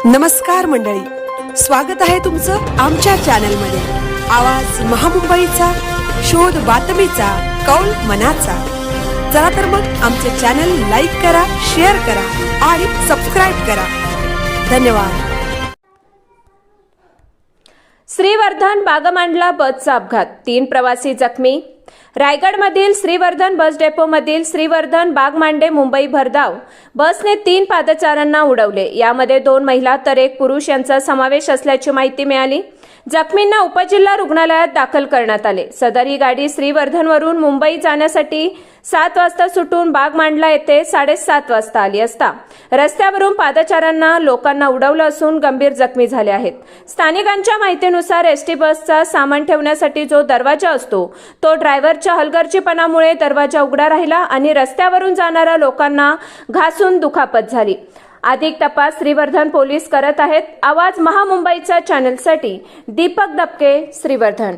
नमस्कार मंडळी, स्वागत आहे तुमचं आमच्या चॅनलमध्ये। आवाज महामुंबईचा, शोध बातमीचा, कौल मनाचा। चला तर मग आमचे चॅनल लाईक करा, शेअर करा आणि सबस्क्राइब करा। धन्यवाद। श्रीवर्धन बागमांडला बसचा अपघात, 3 प्रवासी जखमी। रायगडमधील श्रीवर्धन बस डेपोमधील श्रीवर्धन बागमांडे मुंबई भरधाव बसने 3 पादचाऱ्यांना उडवले। यामध्ये 2 महिला तर 1 पुरुष यांचा समावेश असल्याची माहिती मिळाली। जखमींना उपजिल्हा रुग्णालयात दाखल करण्यात आले। सदर ही गाडी श्रीवर्धनवरून मुंबई जाण्यासाठी 7 वाजता सुटून बागमांडला येथे 7:30 वाजता आली असता रस्त्यावरून पादचाऱ्यांना लोकांना उडवलं असून गंभीर जखमी झाले आहेत। स्थानिकांच्या माहितीनुसार एसटी बसचा सामान ठेवण्यासाठी जो दरवाजा असतो तो ड्रायव्हरच्या हलगर्जीपणामुळे दरवाजा उघडा राहिला आणि रस्त्यावरून जाणाऱ्या लोकांना घासून दुखापत झाली। अधिक तपास श्रीवर्धन पोलीस करत आहेत। आवाज महामुंबईच्या चॅनलसाठी दीपक दबके, श्रीवर्धन।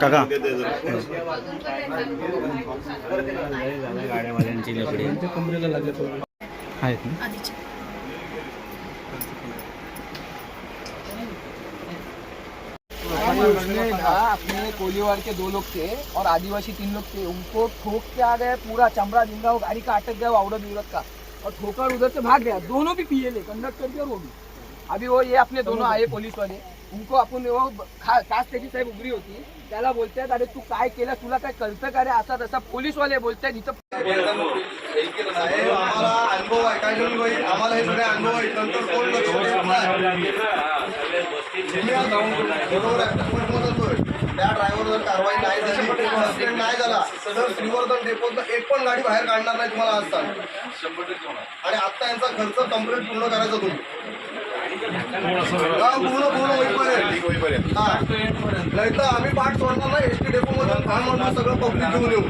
काका गाड्यावाल्यांची लफडी आहेत ना? उसने अपने कोलीवार के 2 लोग थे और आदिवासी 3 लोग थे। उनको ठोक के आ गए, पूरा चमड़ा जिंगा वो गाड़ी का अटक गया, वो औरत औरत का, और ठोकर उधर से भाग गया। दोनों भी पिए ले, कंडक्टर भी और वो भी। अभी वो ये अपने दोनों आए पुलिस वाले, उनको आपण वो खास त्याची साहेब उघडी होती, त्याला बोलतायत अरे तू काय केलं, तुला काय कळतं का रे, असा तसा पोलीस वाले बोलतायत। इथं अनुभव आहे काय म्हणून बाई, आम्हाला हे सगळे अनुभव आहे, नंतर कोण लक्ष देत नाही। बरोबर आहे, त्या ड्रायव्हर जर कारवाई नाही झाली, ऍक्सिडेंट नाही झाला तर श्रीवर्धन डेपोतनं एक पण गाडी बाहेर काढणार नाही तुम्हाला आज सांग। आणि आता यांचा खर्च कंप्लीट पूर्ण करायचा तुम्ही, पूर्ण होईपर्यंत। नाही तर आम्ही पाठ सोडणार नाही, एसटी डेपो मधून सगळं पब्लिक घेऊन येऊ।